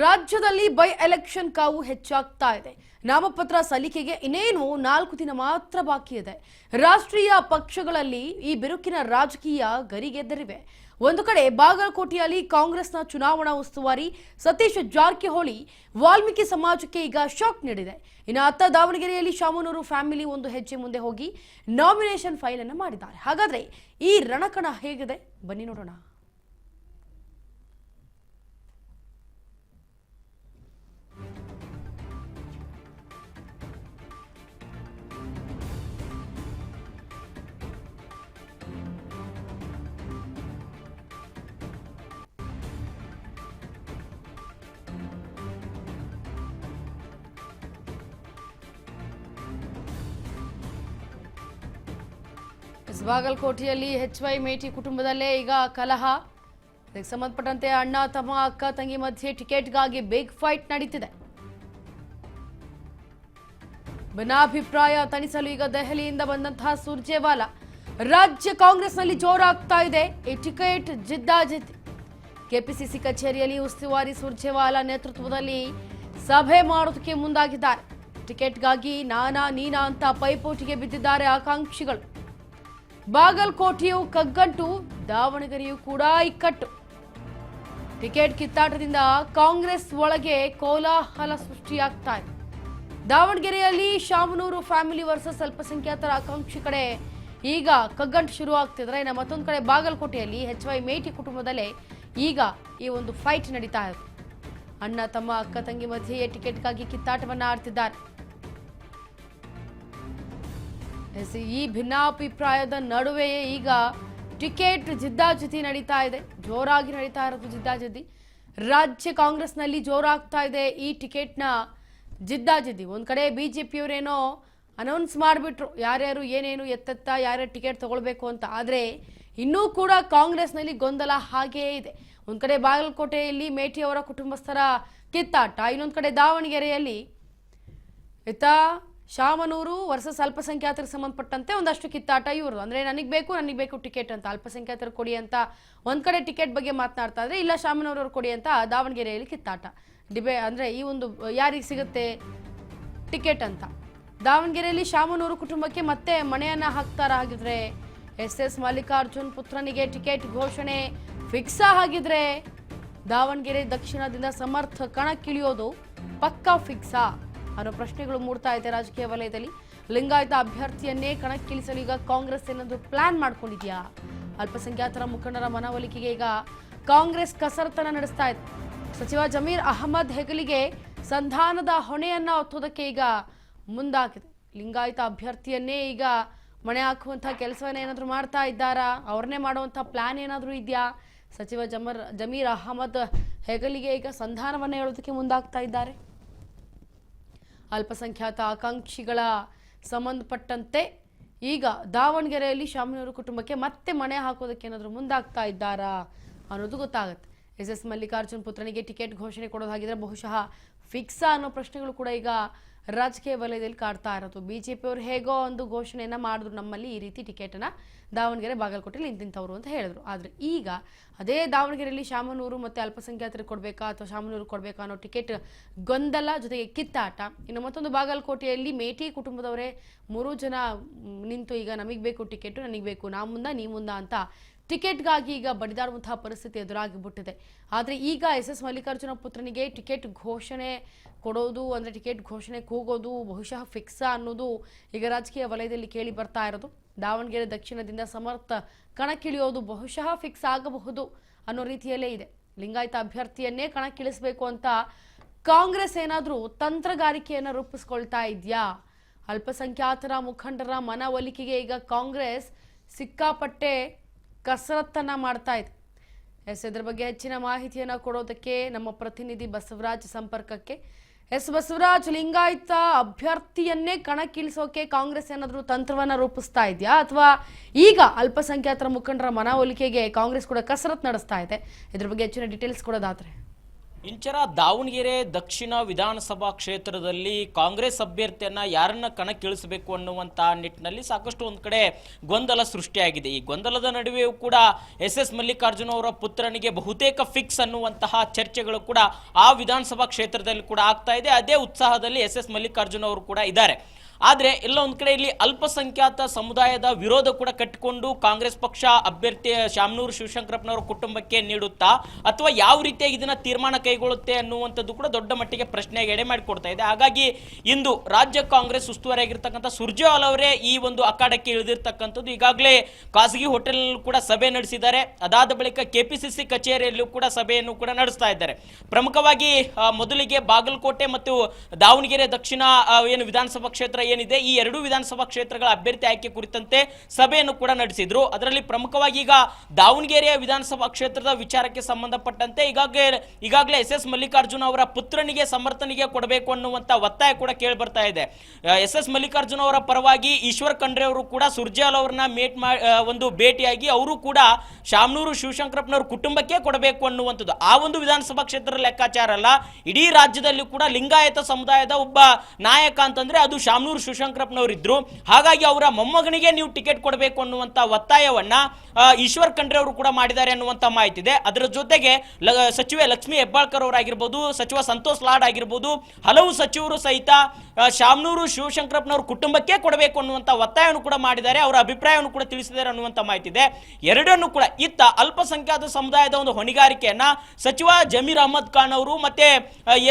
ರಾಜ್ಯದಲ್ಲಿ by election ಕಾವು ಹೆಚ್ಚಾಗ್ತಾ ಇದೆ. ನಾಮಪತ್ರ ಸಲ್ಲಿಕೆಗೆ ಇನ್ನೇನು 4 ದಿನ ಮಾತ್ರ ಬಾಕಿ ಇದೆ. ರಾಷ್ಟ್ರೀಯ ಪಕ್ಷಗಳಲ್ಲಿ ಈ ಬಿರುಕಿನ ರಾಜಕೀಯ ಗರಿಗೆದರಿವೆ. ಒಂದು ಕಡೆ ಬಾಗಲಕೋಟೆಯಲ್ಲಿ ಕಾಂಗ್ರೆಸ್ನ ಚುನಾವಣಾ ಉಸ್ತುವಾರಿ ಸತೀಶ್ ಜಾರಕಿಹೊಳಿ ವಾಲ್ಮೀಕಿ ಸಮಾಜಕ್ಕೆ ಈಗ ಶಾಕ್ ನೀಡಿದೆ. ಇನ್ನು ಅತ್ತ ದಾವಣಗೆರೆಯಲ್ಲಿ ಶಾಮನೂರು ಫ್ಯಾಮಿಲಿ ಒಂದು ಹೆಜ್ಜೆ ಮುಂದೆ ಹೋಗಿ ನಾಮಿನೇಷನ್ ಫೈಲ್ ಅನ್ನು ಮಾಡಿದ್ದಾರೆ. ಹಾಗಾದ್ರೆ ಈ ರಣಕಣ ಹೇಗಿದೆ ಬನ್ನಿ ನೋಡೋಣ. ಬಾಗಲಕೋಟೆಯಲ್ಲಿ HY ಮೇಟಿ ಕುಟುಂಬದಲ್ಲೇ ಈಗ ಕಲಹ. ಇದಕ್ಕೆ ಸಂಬಂಧಪಟ್ಟಂತೆ ಅಣ್ಣ ತಮ್ಮ ಅಕ್ಕ ತಂಗಿ ಮಧ್ಯೆ ಟಿಕೆಟ್ಗಾಗಿ ಬಿಗ್ ಫೈಟ್ ನಡೀತಿದೆ. ಭಿನ್ನಾಭಿಪ್ರಾಯ ತಣಿಸಲು ಈಗ ದೆಹಲಿಯಿಂದ ಬಂದಂತಹ ಸುರ್ಜೇವಾಲಾ ರಾಜ್ಯ ಕಾಂಗ್ರೆಸ್ನಲ್ಲಿ ಜೋರಾಗ್ತಾ ಇದೆ. ಈ ಟಿಕೆಟ್ ಜಿದ್ದಾಜಿದ್ದಿ. ಕೆಪಿಸಿಸಿ ಕಚೇರಿಯಲ್ಲಿ ಉಸ್ತುವಾರಿ ಸುರ್ಜೇವಾಲಾ ನೇತೃತ್ವದಲ್ಲಿ ಸಭೆ ಮಾಡೋದಕ್ಕೆ ಮುಂದಾಗಿದ್ದಾರೆ. ಟಿಕೆಟ್ಗಾಗಿ ನಾನಾ ನೀನಾ ಅಂತ ಪೈಪೋಟಿಗೆ ಬಿದ್ದಿದ್ದಾರೆ ಆಕಾಂಕ್ಷಿಗಳು. ಬಾಗಲಕೋಟೆಯು ಕಗ್ಗಂಟು, ದಾವಣಗೆರೆಯೂ ಕೂಡ ಇಕ್ಕಟ್ಟು. ಟಿಕೆಟ್ ಕಿತ್ತಾಟದಿಂದ ಕಾಂಗ್ರೆಸ್ ಒಳಗೆ ಕೋಲಾಹಲ ಸೃಷ್ಟಿಯಾಗ್ತಾ ಇದೆ. ದಾವಣಗೆರೆಯಲ್ಲಿ ಶಾಮನೂರು ಫ್ಯಾಮಿಲಿ ವರ್ಸಸ್ ಅಲ್ಪಸಂಖ್ಯಾತರ ಆಕಾಂಕ್ಷಿ ಕಡೆ ಈಗ ಕಗ್ಗಂಟು ಶುರು ಆಗ್ತಿದ್ರೆ, ಇನ್ನು ಮತ್ತೊಂದು ಕಡೆ ಬಾಗಲಕೋಟೆಯಲ್ಲಿ HY ಮೇಟಿ ಕುಟುಂಬದಲ್ಲೇ ಈಗ ಈ ಒಂದು ಫೈಟ್ ನಡೀತಾ ಇದೆ. ಅಣ್ಣ ತಮ್ಮ ಅಕ್ಕ ತಂಗಿ ಮಧ್ಯೆಯೇ ಟಿಕೆಟ್ಗಾಗಿ ಕಿತ್ತಾಟವನ್ನ ಆಡ್ತಿದ್ದಾರೆ. ಈ ಭಿನ್ನಾಭಿಪ್ರಾಯದ ನಡುವೆಯೇ ಈಗ ಟಿಕೆಟ್ ಜಿದ್ದಾಜಿದ್ದಿ ನಡೀತಾ ಇದೆ. ಜೋರಾಗಿ ನಡೀತಾ ಇರೋದು ಜಿದ್ದಾಜಿದ್ದಿ. ರಾಜ್ಯ ಕಾಂಗ್ರೆಸ್ನಲ್ಲಿ ಜೋರಾಗ್ತಾ ಇದೆ ಈ ಟಿಕೆಟ್ನ ಜಿದ್ದಾಜಿದ್ದಿ. ಒಂದ್ ಕಡೆ ಬಿಜೆಪಿಯವರೇನೋ ಅನೌನ್ಸ್ ಮಾಡಿಬಿಟ್ರು ಯಾರ್ಯಾರು ಏನೇನು ಎತ್ತೆತ್ತ ಯಾರ್ಯಾರು ಟಿಕೆಟ್ ತಗೊಳ್ಬೇಕು ಅಂತ. ಆದರೆ ಇನ್ನೂ ಕೂಡ ಕಾಂಗ್ರೆಸ್ನಲ್ಲಿ ಗೊಂದಲ ಹಾಗೇ ಇದೆ. ಒಂದ್ ಕಡೆ ಬಾಗಲಕೋಟೆಯಲ್ಲಿ ಮೇಟಿಯವರ ಕುಟುಂಬಸ್ಥರ ಕಿತ್ತಾಟ, ಇನ್ನೊಂದು ಕಡೆ ದಾವಣಗೆರೆಯಲ್ಲಿ ಶಾಮನೂರು ವರ್ಸಸ್ ಅಲ್ಪಸಂಖ್ಯಾತರಿಗೆ ಸಂಬಂಧಪಟ್ಟಂತೆ ಒಂದಷ್ಟು ಕಿತ್ತಾಟ ಇವರು. ಅಂದ್ರೆ ನನಗೆ ಬೇಕು ಟಿಕೆಟ್ ಅಂತ, ಅಲ್ಪಸಂಖ್ಯಾತರು ಕೊಡಿ ಅಂತ ಒಂದ್ ಕಡೆ ಟಿಕೆಟ್ ಬಗ್ಗೆ ಮಾತನಾಡ್ತಾ ಇದ್ರೆ, ಇಲ್ಲ ಶಾಮನೂರವ್ರು ಕೊಡಿ ಅಂತ ದಾವಣಗೆರೆಯಲ್ಲಿ ಕಿತ್ತಾಟ ಅಂದ್ರೆ ಈ ಒಂದು ಯಾರಿಗೆ ಸಿಗುತ್ತೆ ಟಿಕೆಟ್ ಅಂತ. ದಾವಣಗೆರೆಯಲ್ಲಿ ಶಾಮನೂರು ಕುಟುಂಬಕ್ಕೆ ಮತ್ತೆ ಮಣೆಯನ್ನ ಹಾಕ್ತಾರ. ಹಾಗಿದ್ರೆ SS ಮಲ್ಲಿಕಾರ್ಜುನ್ ಪುತ್ರನಿಗೆ ಟಿಕೆಟ್ ಘೋಷಣೆ ಫಿಕ್ಸಾ? ಹಾಗಿದ್ರೆ ದಾವಣಗೆರೆ ದಕ್ಷಿಣದಿಂದ ಸಮರ್ಥ ಕಣಕ್ಕಿಳಿಯೋದು ಪಕ್ಕಾ ಫಿಕ್ಸಾ ಅನ್ನೋ ಪ್ರಶ್ನೆಗಳು ಮೂಡ್ತಾ ಇದೆ ರಾಜಕೀಯ ವಲಯದಲ್ಲಿ. ಲಿಂಗಾಯತ ಅಭ್ಯರ್ಥಿಯನ್ನೇ ಕಣಕ್ಕಿಳಿಸಲು ಈಗ ಕಾಂಗ್ರೆಸ್ ಏನಾದರೂ ಪ್ಲಾನ್ ಮಾಡ್ಕೊಂಡಿದ್ಯಾ? ಅಲ್ಪಸಂಖ್ಯಾತರ ಮುಖಂಡರ ಮನವೊಲಿಕೆಗೆ ಈಗ ಕಾಂಗ್ರೆಸ್ ಕಸರತ್ತನ್ನ ನಡೆಸ್ತಾ ಇದೆ. ಸಚಿವ ಜಮೀರ್ ಅಹಮದ್ ಹೆಗಲಿಗೆ ಸಂಧಾನದ ಹೊಣೆಯನ್ನ ಹೊತ್ತೋದಕ್ಕೆ ಈಗ ಮುಂದಾಗಿದೆ. ಲಿಂಗಾಯತ ಅಭ್ಯರ್ಥಿಯನ್ನೇ ಈಗ ಮಣೆ ಹಾಕುವಂತಹ ಕೆಲಸವನ್ನ ಏನಾದರೂ ಮಾಡ್ತಾ ಇದ್ದಾರಾ? ಅವ್ರನ್ನೇ ಮಾಡುವಂತಹ ಪ್ಲಾನ್ ಏನಾದರೂ ಇದೆಯಾ? ಸಚಿವ ಜಮೀರ್ ಅಹಮದ್ ಹೆಗಲಿಗೆ ಈಗ ಸಂಧಾನವನ್ನ ಹೇಳೋದಕ್ಕೆ ಮುಂದಾಗ್ತಾ ಇದ್ದಾರೆ. ಅಲ್ಪಸಂಖ್ಯಾತ ಆಕಾಂಕ್ಷಿಗಳ ಸಂಬಂಧಪಟ್ಟಂತೆ ಈಗ ದಾವಣಗೆರೆಯಲ್ಲಿ ಶಾಮನೂರು ಕುಟುಂಬಕ್ಕೆ ಮತ್ತೆ ಮಣೆ ಹಾಕೋದಕ್ಕೆ ಏನಾದರೂ ಮುಂದಾಗ್ತಾ ಇದ್ದಾರಾ ಅನ್ನೋದು ಗೊತ್ತಾಗುತ್ತೆ. SS ಮಲ್ಲಿಕಾರ್ಜುನ್ ಪುತ್ರನಿಗೆ ಟಿಕೆಟ್ ಘೋಷಣೆ ಕೊಡೋದಾಗಿದ್ರೆ ಬಹುಶಃ ಫಿಕ್ಸಾ ಅನ್ನೋ ಪ್ರಶ್ನೆಗಳು ಕೂಡ ಈಗ ರಾಜಕೀಯ ವಲಯದಲ್ಲಿ ಕಾಡ್ತಾ ಇರೋದು. ಬಿಜೆಪಿಯವರು ಹೇಗೋ ಒಂದು ಘೋಷಣೆಯನ್ನ ಮಾಡಿದ್ರು, ನಮ್ಮಲ್ಲಿ ಈ ರೀತಿ ಟಿಕೆಟನ್ನ ದಾವಣಗೆರೆ ಬಾಗಲಕೋಟೆಯಲ್ಲಿ ಇಂತಿಂಥವ್ರು ಅಂತ ಹೇಳಿದ್ರು. ಆದರೆ ಈಗ ಅದೇ ದಾವಣಗೆರೆಯಲ್ಲಿ ಶಾಮನೂರು ಮತ್ತೆ ಅಲ್ಪಸಂಖ್ಯಾತರಿಗೆ ಕೊಡಬೇಕಾ ಅಥವಾ ಶಾಮನೂರು ಕೊಡಬೇಕಾ ಅನ್ನೋ ಟಿಕೆಟ್ ಗೊಂದಲ, ಜೊತೆಗೆ ಕಿತ್ತಾಟ. ಇನ್ನು ಮತ್ತೊಂದು ಬಾಗಲಕೋಟೆಯಲ್ಲಿ ಮೇಟಿ ಕುಟುಂಬದವರೇ 3 ಜನ ನಿಂತು ಈಗ ನಮಗೆ ಬೇಕು ಟಿಕೆಟ್, ನನಗೆ ಬೇಕು, ನಾ ಮುಂದ ನೀ ಮುಂದ ಅಂತ ಟಿಕೆಟ್ಗಾಗಿ ಈಗ ಬಡಿದಾಡುವಂತಹ ಪರಿಸ್ಥಿತಿ ಎದುರಾಗಿಬಿಟ್ಟಿದೆ. ಆದರೆ ಈಗ SS ಮಲ್ಲಿಕಾರ್ಜುನ ಪುತ್ರನಿಗೆ ಟಿಕೆಟ್ ಘೋಷಣೆ ಕೊಡೋದು, ಅಂದರೆ ಟಿಕೆಟ್ ಘೋಷಣೆ ಕೂಗೋದು ಬಹುಶಃ ಫಿಕ್ಸಾ ಅನ್ನೋದು ಈಗ ರಾಜಕೀಯ ವಲಯದಲ್ಲಿ ಕೇಳಿ ಬರ್ತಾ ಇರೋದು. ದಾವಣಗೆರೆ ದಕ್ಷಿಣದಿಂದ ಸಮರ್ಥ ಕಣಕ್ಕಿಳಿಯೋದು ಬಹುಶಃ ಫಿಕ್ಸ್ ಆಗಬಹುದು ಅನ್ನೋ ರೀತಿಯಲ್ಲೇ ಇದೆ. ಲಿಂಗಾಯತ ಅಭ್ಯರ್ಥಿಯನ್ನೇ ಕಣಕ್ಕಿಳಿಸಬೇಕು ಅಂತ ಕಾಂಗ್ರೆಸ್ ಏನಾದರೂ ತಂತ್ರಗಾರಿಕೆಯನ್ನು ರೂಪಿಸ್ಕೊಳ್ತಾ ಇದೆಯಾ? ಅಲ್ಪಸಂಖ್ಯಾತರ ಮುಖಂಡರ ಮನವೊಲಿಕೆಗೆ ಈಗ ಕಾಂಗ್ರೆಸ್ ಸಿಕ್ಕಾಪಟ್ಟೆ ಕಸರತ್ತನ್ನ ಮಾಡ್ತಾ ಇದೆ. ಇದ್ರ ಬಗ್ಗೆ ಹೆಚ್ಚಿನ ಮಾಹಿತಿಯನ್ನು ಕೊಡೋದಕ್ಕೆ ನಮ್ಮ ಪ್ರತಿನಿಧಿ ಬಸವರಾಜ್ ಸಂಪರ್ಕಕ್ಕೆ. ಬಸವರಾಜ್, ಲಿಂಗಾಯತ ಅಭ್ಯರ್ಥಿಯನ್ನೇ ಕಣಕ್ಕಿಳಿಸೋಕೆ ಕಾಂಗ್ರೆಸ್ ಏನಾದರೂ ತಂತ್ರವನ್ನ ರೂಪಿಸ್ತಾ ಇದೆಯಾ, ಅಥವಾ ಈಗ ಅಲ್ಪಸಂಖ್ಯಾತರ ಮುಖಂಡರ ಮನವೊಲಿಕೆಗೆ ಕಾಂಗ್ರೆಸ್ ಕೂಡ ಕಸರತ್ತು ನಡೆಸ್ತಾ ಇದೆ? ಇದ್ರ ಬಗ್ಗೆ ಹೆಚ್ಚಿನ ಡೀಟೇಲ್ಸ್ ಕೊಡೋದಾದ್ರೆ. ಇಂಚರ ದಾವಣಗೆರೆ ದಕ್ಷಿಣ ವಿಧಾನಸಭಾ ಕ್ಷೇತ್ರದಲ್ಲಿ ಕಾಂಗ್ರೆಸ್ ಅಭ್ಯರ್ಥಿಯನ್ನ ಯಾರನ್ನ ಕಣಕ್ಕಿಳಿಸಬೇಕು ಅನ್ನುವಂಥ ನಿಟ್ಟಿನಲ್ಲಿ ಸಾಕಷ್ಟು ಒಂದು ಕಡೆ ಗೊಂದಲ ಸೃಷ್ಟಿಯಾಗಿದೆ. ಈ ಗೊಂದಲದ ನಡುವೆಯೂ ಕೂಡ ಎಸ್ ಮಲ್ಲಿಕಾರ್ಜುನ ಅವರ ಪುತ್ರನಿಗೆ ಬಹುತೇಕ ಫಿಕ್ಸ್ ಅನ್ನುವಂತಹ ಚರ್ಚೆಗಳು ಕೂಡ ಆ ವಿಧಾನಸಭಾ ಕ್ಷೇತ್ರದಲ್ಲಿ ಕೂಡ ಆಗ್ತಾ ಇದೆ. ಅದೇ ಉತ್ಸಾಹದಲ್ಲಿ ಎಸ್ ಮಲ್ಲಿಕಾರ್ಜುನ ಅವರು ಕೂಡ ಇದ್ದಾರೆ. ಆದರೆ ಎಲ್ಲ ಒಂದು ಕಡೆ ಇಲ್ಲಿ ಅಲ್ಪಸಂಖ್ಯಾತ ಸಮುದಾಯದ ವಿರೋಧ ಕೂಡ ಕಟ್ಟಿಕೊಂಡು ಕಾಂಗ್ರೆಸ್ ಪಕ್ಷ ಅಭ್ಯರ್ಥಿ ಶಾಮನೂರು ಶಿವಶಂಕರಪ್ಪನವರ ಕುಟುಂಬಕ್ಕೆ ನೀಡುತ್ತಾ ಅಥವಾ ಯಾವ ರೀತಿಯಾಗಿ ಇದನ್ನ ತೀರ್ಮಾನ ಕೈಗೊಳ್ಳುತ್ತೆ ಅನ್ನುವಂಥದ್ದು ಕೂಡ ದೊಡ್ಡ ಮಟ್ಟಿಗೆ ಪ್ರಶ್ನೆಗೆ ಎಡೆ ಮಾಡಿಕೊಡ್ತಾ ಇದೆ. ಹಾಗಾಗಿ ಇಂದು ರಾಜ್ಯ ಕಾಂಗ್ರೆಸ್ ಉಸ್ತುವಾರಿಯಾಗಿರ್ತಕ್ಕಂಥ ಸುರ್ಜೇವಾಲಾ ಅವರೇ ಈ ಒಂದು ಅಖಾಡಕ್ಕೆ ಇಳಿದಿರ್ತಕ್ಕಂಥದ್ದು. ಈಗಾಗಲೇ ಖಾಸಗಿ ಹೋಟೆಲ್ ಕೂಡ ಸಭೆ ನಡೆಸಿದ್ದಾರೆ. ಅದಾದ ಬಳಿಕ ಕೆಪಿಸಿಸಿ ಕಚೇರಿಯಲ್ಲೂ ಕೂಡ ಸಭೆಯನ್ನು ಕೂಡ ನಡೆಸ್ತಾ ಇದ್ದಾರೆ. ಪ್ರಮುಖವಾಗಿ ಮೊದಲಿಗೆ ಬಾಗಲಕೋಟೆ ಮತ್ತು ದಾವಣಗೆರೆ ದಕ್ಷಿಣ ಏನು ವಿಧಾನಸಭಾ ಕ್ಷೇತ್ರ ಏನಿದೆ, ಈ ಎರಡೂ ವಿಧಾನಸಭಾ ಕ್ಷೇತ್ರಗಳ ಅಭ್ಯರ್ಥಿ ಆಯ್ಕೆ ಕುರಿತಂತೆ ಸಭೆಯನ್ನು ಕೂಡ ನಡೆಸಿದ್ರು. ಅದರಲ್ಲಿ ಪ್ರಮುಖವಾಗಿ ಈಗ ದಾವಣಗೆರೆಯ ವಿಧಾನಸಭಾ ಕ್ಷೇತ್ರದ ವಿಚಾರಕ್ಕೆ ಸಂಬಂಧಪಟ್ಟಂತೆ ಈಗಾಗಲೇ ಎಸ್ ಮಲ್ಲಿಕಾರ್ಜುನ ಅವರ ಪುತ್ರನಿಗೆ ಸಮರ್ಥನೆಗೆ ಕೊಡಬೇಕು ಅನ್ನುವಂತ ಒತ್ತಾಯ ಕೂಡ ಕೇಳಿ ಬರ್ತಾ ಇದೆ. ಎಸ್ ಮಲ್ಲಿಕಾರ್ಜುನ ಅವರ ಪರವಾಗಿ ಈಶ್ವರ್ ಖಂಡ್ರೆ ಅವರು ಕೂಡ ಸುರ್ಜೇವಾಲಾ ಅವರನ್ನ ಒಂದು ಭೇಟಿಯಾಗಿ ಅವರು ಕೂಡ ಶಾಮನೂರು ಶಿವಶಂಕರಪ್ಪನವರ ಕುಟುಂಬಕ್ಕೆ ಕೊಡಬೇಕು ಅನ್ನುವಂಥದ್ದು ಆ ಒಂದು ವಿಧಾನಸಭಾ ಕ್ಷೇತ್ರದ ಲೆಕ್ಕಾಚಾರ ಅಲ್ಲ. ಇಡೀ ರಾಜ್ಯದಲ್ಲಿ ಕೂಡ ಲಿಂಗಾಯತ ಸಮುದಾಯದ ಒಬ್ಬ ನಾಯಕ ಅಂತಂದ್ರೆ ಅದು ಶಾಮನೂರು ಶಿವಶಂಕರಪ್ಪನವರಿದ್ರು. ಹಾಗಾಗಿ ಅವರ ಮೊಮ್ಮಗನಿಗೆ ನೀವು ಟಿಕೆಟ್ ಕೊಡಬೇಕು ಅನ್ನುವಂತ ಒತ್ತಾಯವನ್ನ ಈಶ್ವರ್ ಖಂಡ್ರೆ ಅವರು ಕೂಡ ಮಾಡಿದ್ದಾರೆ ಅನ್ನುವಂತ ಮಾಹಿತಿ ಇದೆ. ಅದರ ಜೊತೆಗೆ ಸಚಿವೆ ಲಕ್ಷ್ಮಿ ಹೆಬ್ಬಾಳ್ಕರ್ ಅವರಾಗಿರ್ಬೋದು, ಸಚಿವ ಸಂತೋಷ್ ಲಾಡ್ ಆಗಿರ್ಬೋದು, ಹಲವು ಸಚಿವರು ಸಹಿತ ಶಾಮನೂರು ಶಿವಶಂಕರಪ್ಪನವರ ಕುಟುಂಬಕ್ಕೆ ಕೊಡಬೇಕು ಅನ್ನುವಂತ ಒತ್ತಾಯವನ್ನು ಕೂಡ ಮಾಡಿದ್ದಾರೆ. ಅವರ ಅಭಿಪ್ರಾಯವನ್ನು ಕೂಡ ತಿಳಿಸಿದ್ದಾರೆ ಅನ್ನುವಂತ ಮಾಹಿತಿ ಇದೆ. ಎರಡನ್ನು ಕೂಡ ಇತ್ತ ಅಲ್ಪಸಂಖ್ಯಾತ ಸಮುದಾಯದ ಒಂದು ಹೊಣೆಗಾರಿಕೆಯನ್ನ ಸಚಿವ ಜಮೀರ್ ಅಹಮದ್ ಖಾನ್ ಅವರು ಮತ್ತೆ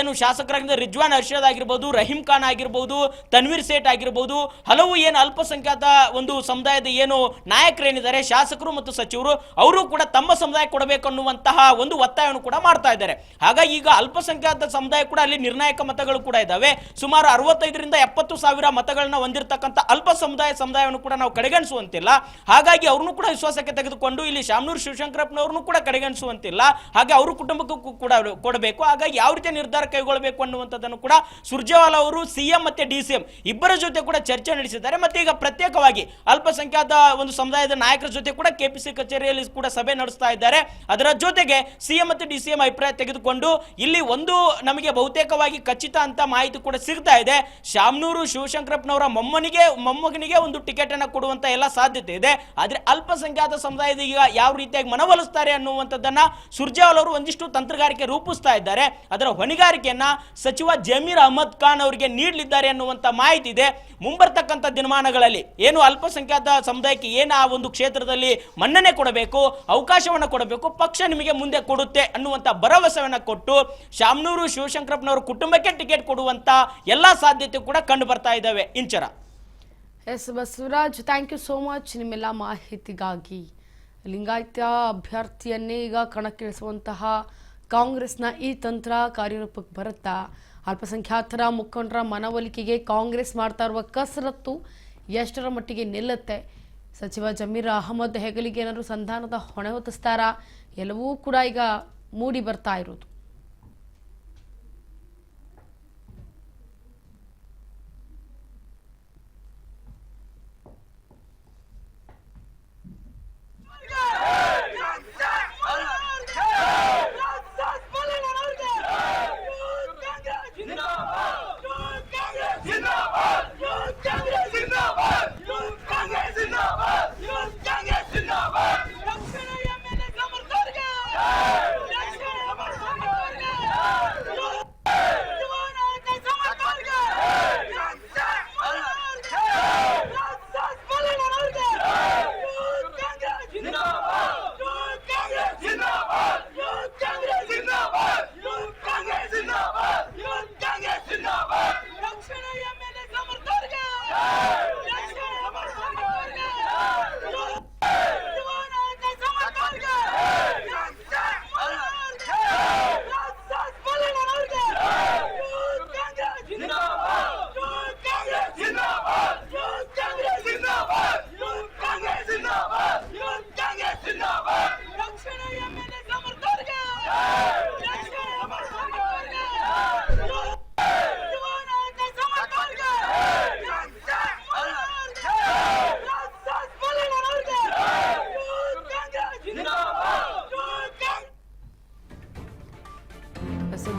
ಏನು ಶಾಸಕರಾಗಿದ್ದ ರಿಜ್ವಾನ್ ಅರ್ಷದ್ ಆಗಿರ್ಬೋದು, ರಹೀಂ ಖಾನ್ ಆಗಿರ್ಬೋದು, ತನ್ವೀರ್ ಸೇಠ್ ಆಗಿರ್ಬೋದು, ಹಲವು ಏನು ಅಲ್ಪಸಂಖ್ಯಾತ ಒಂದು ಸಮುದಾಯದ ಏನು ನಾಯಕರೇನಿದ್ದಾರೆ ಶಾಸಕರು ಮತ್ತು ಸಚಿವರು ಅವರು ಕೂಡ ತಮ್ಮ ಸಮುದಾಯ ಕೊಡಬೇಕು ಅನ್ನುವಂತಹ ಒಂದು ಒತ್ತಾಯವನ್ನು ಕೂಡ ಮಾಡ್ತಾ ಇದ್ದಾರೆ. ಹಾಗಾಗಿ ಈಗ ಅಲ್ಪಸಂಖ್ಯಾತ ಸಮುದಾಯ ಕೂಡ ಅಲ್ಲಿ ನಿರ್ಣಾಯಕ ಮತಗಳು ಕೂಡ ಇದ್ದಾವೆ. ಸುಮಾರು 65ರಿಂದ 70 ಸಾವಿರ ಮತಗಳನ್ನ ಹೊಂದಿರತಕ್ಕಂಥ ಅಲ್ಪ ಸಮುದಾಯವನ್ನು ಕೂಡ ನಾವು ಕಡೆಗಣಿಸುವಂತಿಲ್ಲ. ಹಾಗಾಗಿ ಅವ್ರನ್ನು ಕೂಡ ವಿಶ್ವಾಸಕ್ಕೆ ತೆಗೆದುಕೊಂಡು ಇಲ್ಲಿ ಶಾಮನೂರು ಶಿವಶಂಕರಪ್ಪನವ್ರನ್ನು ಕೂಡ ಕಡೆಗಣಿಸುವಂತಿಲ್ಲ. ಹಾಗೆ ಅವ್ರ ಕುಟುಂಬಕ್ಕೂ ಕೂಡ ಕೊಡಬೇಕು. ಹಾಗಾಗಿ ಯಾವ ರೀತಿಯ ನಿರ್ಧಾರ ಕೈಗೊಳ್ಳಬೇಕು ಅನ್ನುವಂಥದ್ದನ್ನು ಕೂಡ ಸುರ್ಜೇವಾಲಾ ಅವರು ಸಿಎಂ ಮತ್ತೆ ಡಿಸಿಎಂ ಇಬ್ಬರ ಜೊತೆ ಕೂಡ ಚರ್ಚೆ ನಡೆಸಿದ್ದಾರೆ. ಮತ್ತೆ ಈಗ ಪ್ರತ್ಯೇಕವಾಗಿ ಅಲ್ಪಸಂಖ್ಯಾತ ಒಂದು ಸಮುದಾಯದ ನಾಯಕರ ಜೊತೆ ಕೂಡ ಕೆಪಿಸಿ ಕಚೇರಿಯಲ್ಲಿ ಕೂಡ ಸಭೆ ನಡೆಸ್ತಾ ಇದ್ದಾರೆ. ಅದರ ಜೊತೆಗೆ ಸಿಎಂ ಮತ್ತು ಡಿಸಿಎಂ ಅಭಿಪ್ರಾಯ ತೆಗೆದುಕೊಂಡು ಇಲ್ಲಿ ಒಂದು ನಮಗೆ ಬಹುತೇಕವಾಗಿ ಖಚಿತ ಅಂತ ಮಾಹಿತಿ ಕೂಡ ಸಿಗ್ತಾ ಇದೆ. ಶಾಮನೂರು ಶಿವಶಂಕರಪ್ಪನವರ ಮೊಮ್ಮಗನಿಗೆ ಒಂದು ಟಿಕೆಟ್ ಅನ್ನು ಕೊಡುವಂತ ಎಲ್ಲ ಸಾಧ್ಯತೆ ಇದೆ. ಆದ್ರೆ ಅಲ್ಪಸಂಖ್ಯಾತ ಸಮುದಾಯದ ಈಗ ಯಾವ ರೀತಿಯಾಗಿ ಮನವೊಲಿಸ್ತಾರೆ ಅನ್ನುವಂಥದ್ದನ್ನ ಸುರ್ಜೇವಾಲಾ ಅವರು ಒಂದಿಷ್ಟು ತಂತ್ರಗಾರಿಕೆ ರೂಪಿಸ್ತಾ ಇದ್ದಾರೆ. ಅದರ ಹೊಣೆಗಾರಿಕೆಯನ್ನ ಸಚಿವ ಜಮೀರ್ ಅಹಮದ್ ಖಾನ್ ಅವರಿಗೆ ನೀಡಲಿದ್ದಾರೆ ಅನ್ನುವಂತ ಮಾಹಿತಿ ಇದೆ. ಮುಂಬರ್ತಕ್ಕಂಥ ದಿನಮಾನಗಳಲ್ಲಿ ಏನು ಅಲ್ಪಸಂಖ್ಯಾತ ಸಮುದಾಯಕ್ಕೆ ಏನು ಆ ಒಂದು ಕ್ಷೇತ್ರದಲ್ಲಿ ಮನ್ನಣೆ ಕೊಡಬೇಕು, ಅವಕಾಶವನ್ನು ಕೊಡಬೇಕು, ಪಕ್ಷ ನಿಮಗೆ ಮುಂದೆ ಕೊಡುತ್ತೆ ಅನ್ನುವಂಥ ಭರವಸೆಯನ್ನು ಕೊಟ್ಟು ಶಾಮನೂರು ಶಿವಶಂಕರಪ್ಪನವರ ಕುಟುಂಬಕ್ಕೆ ಟಿಕೆಟ್ ಕೊಡುವಂತ ಎಲ್ಲಾ ಸಾಧ್ಯತೆ ಕೂಡ ಕಂಡು ಬರ್ತಾ ಇದ್ದಾವೆ. Inchara S Basavaraj, thank you so much ನಿಮ್ಮೆಲ್ಲ ಮಾಹಿತಿಗಾಗಿ. ಲಿಂಗಾಯತ ಅಭ್ಯರ್ಥಿಯನ್ನೇ ಈಗ ಕಣಕ್ಕಿಳಿಸುವಂತಹ ಕಾಂಗ್ರೆಸ್ನ ಈ ತಂತ್ರ ಕಾರ್ಯರೂಪಕ್ಕೆ ಬರುತ್ತಾ? ಅಲ್ಪಸಂಖ್ಯಾತರ ಮುಖಂಡರ ಮನವೊಲಿಕೆಗೆ ಕಾಂಗ್ರೆಸ್ ಮಾಡ್ತಾ ಇರುವ ಕಸರತ್ತು ಎಷ್ಟರ ಮಟ್ಟಿಗೆ ನಿಲ್ಲುತ್ತೆ? ಸಚಿವ ಜಮೀರ್ ಅಹಮದ್ ಹೆಗಲಿಗೆ ಏನಾದರೂ ಸಂಧಾನದ ಹೊಣೆ ಹೊತ್ತಿಸ್ತಾರಾ? ಎಲ್ಲವೂ ಕೂಡ ಈಗ ಮೂಡಿ ಬರ್ತಾ ಇರೋದು.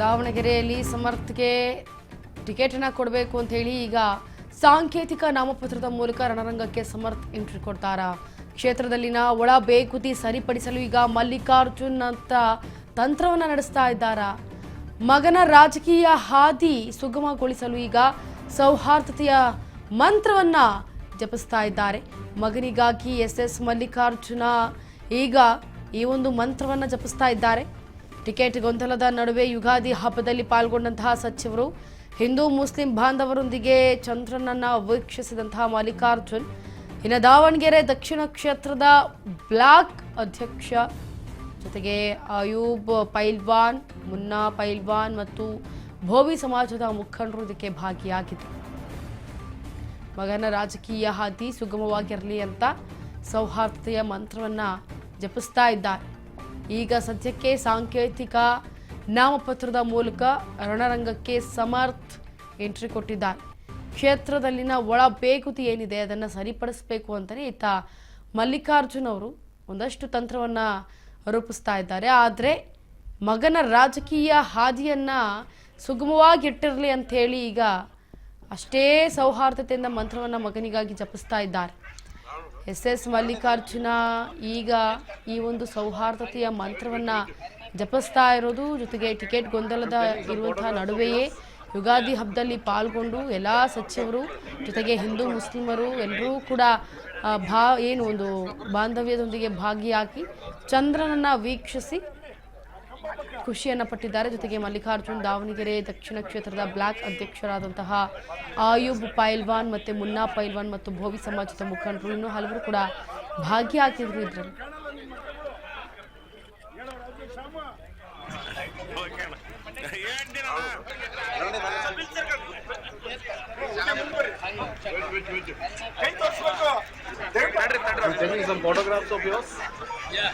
ದಾವಣಗೆರೆಯಲ್ಲಿ ಸಮರ್ಥ್ಗೆ ಟಿಕೆಟನ್ನು ಕೊಡಬೇಕು ಅಂತ ಹೇಳಿ ಈಗ ಸಾಂಕೇತಿಕ ನಾಮಪತ್ರದ ಮೂಲಕ ರಣರಂಗಕ್ಕೆ ಸಮರ್ಥ್ ಎಂಟ್ರಿ ಕೊಡ್ತಾರಾ? ಕ್ಷೇತ್ರದಲ್ಲಿನ ಒಳ ಬೇಕುತಿ ಸರಿಪಡಿಸಲು ಈಗ ಮಲ್ಲಿಕಾರ್ಜುನ್ ಅಂತ ತಂತ್ರವನ್ನು ನಡೆಸ್ತಾ ಇದ್ದಾರಾ? ಮಗನ ರಾಜಕೀಯ ಹಾದಿ ಸುಗಮಗೊಳಿಸಲು ಈಗ ಸೌಹಾರ್ದತೆಯ ಮಂತ್ರವನ್ನ ಜಪಿಸ್ತಾ ಇದ್ದಾರೆ. ಮಗನಿಗಾಗಿ ಎಸ್ ಮಲ್ಲಿಕಾರ್ಜುನ ಈಗ ಈ ಒಂದು ಮಂತ್ರವನ್ನ ಜಪಿಸ್ತಾ ಇದ್ದಾರೆ. ಟಿಕೆಟ್ ಗೊಂದಲದ ನಡುವೆ ಯುಗಾದಿ ಹಬ್ಬದಲ್ಲಿ ಪಾಲ್ಗೊಂಡಂತಹ ಸಚಿವರು ಹಿಂದೂ ಮುಸ್ಲಿಂ ಬಾಂಧವರೊಂದಿಗೆ ಚಂದ್ರನನ್ನ ವೀಕ್ಷಿಸಿದಂತಹ ಮಲ್ಲಿಕಾರ್ಜುನ್ ಇನ್ನು ದಾವಣಗೆರೆ ದಕ್ಷಿಣ ಕ್ಷೇತ್ರದ ಬ್ಲಾಕ್ ಅಧ್ಯಕ್ಷ ಜೊತೆಗೆ ಅಯೂಬ್ ಪೈಲ್ವಾನ್, ಮುನ್ನಾ ಪೈಲ್ವಾನ್ ಮತ್ತು ಭೋವಿ ಸಮಾಜದ ಮುಖಂಡರು ಇದಕ್ಕೆ ಭಾಗಿಯಾಗಿದ್ದರು. ಮಗನ ರಾಜಕೀಯ ಹಾದಿ ಸುಗಮವಾಗಿರಲಿ ಅಂತ ಸೌಹಾರ್ದತೆಯ ಮಂತ್ರವನ್ನ ಜಪಿಸ್ತಾ ಇದ್ದಾರೆ. ಈಗ ಸದ್ಯಕ್ಕೆ ಸಾಂಕೇತಿಕ ನಾಮಪತ್ರದ ಮೂಲಕ ರಣರಂಗಕ್ಕೆ ಸಮರ್ಥ್ ಎಂಟ್ರಿ ಕೊಟ್ಟಿದ್ದಾರೆ. ಕ್ಷೇತ್ರದಲ್ಲಿನ ಒಳ ಬೇಗುತಿ ಏನಿದೆ ಅದನ್ನು ಸರಿಪಡಿಸಬೇಕು ಅಂತಲೇ ಈತ ಮಲ್ಲಿಕಾರ್ಜುನ್ ಅವರು ಒಂದಷ್ಟು ತಂತ್ರವನ್ನ ರೂಪಿಸ್ತಾ ಇದ್ದಾರೆ. ಆದರೆ ಮಗನ ರಾಜಕೀಯ ಹಾದಿಯನ್ನ ಸುಗಮವಾಗಿಟ್ಟಿರಲಿ ಅಂತ ಹೇಳಿ ಈಗ ಅಷ್ಟೇ ಸೌಹಾರ್ದತೆಯಿಂದ ಮಂತ್ರವನ್ನ ಮಗನಿಗಾಗಿ ಜಪಿಸ್ತಾ ಇದ್ದಾರೆ. ಎಸ್ ಮಲ್ಲಿಕಾರ್ಜುನ ಈಗ ಈ ಒಂದು ಸೌಹಾರ್ದತೆಯ ಮಂತ್ರವನ್ನ ಜಪಿಸ್ತಾ ಇರೋದು, ಜೊತೆಗೆ ಟಿಕೆಟ್ ಗೊಂದಲದ ಇರುವಂತಹ ನಡುವೆಯೇ ಯುಗಾದಿ ಹಬ್ಬದಲ್ಲಿ ಪಾಲ್ಗೊಂಡು ಎಲ್ಲ ಸಚಿವರು ಜೊತೆಗೆ ಹಿಂದೂ ಮುಸ್ಲಿಮರು ಎಲ್ಲರೂ ಕೂಡ ಏನು ಒಂದು ಬಾಂಧವ್ಯದೊಂದಿಗೆ ಭಾಗಿಯಾಗಿ ಚಂದ್ರನನ್ನ ವೀಕ್ಷಿಸಿ ಖುಷಿಯನ್ನು ಪಟ್ಟಿದ್ದಾರೆ. ಜೊತೆಗೆ ಮಲ್ಲಿಕಾರ್ಜುನ್ ದಾವಣಗೆರೆ ದಕ್ಷಿಣ ಕ್ಷೇತ್ರದ ಬ್ಲಾಕ್ ಅಧ್ಯಕ್ಷರಾದಂತಹ ಆಯೂಬ್ ಪೈಲ್ವಾನ್ ಮತ್ತೆ ಮುನ್ನಾ ಪೈಲ್ವಾನ್ ಮತ್ತು ಭೋವಿ ಸಮಾಜದ ಮುಖಂಡರು ಇನ್ನೂ ಹಲವರು ಕೂಡ ಭಾಗಿಯಾಗಿದ್ರು ಇದರಲ್ಲಿ. Taking some photographs of yours? Yeah.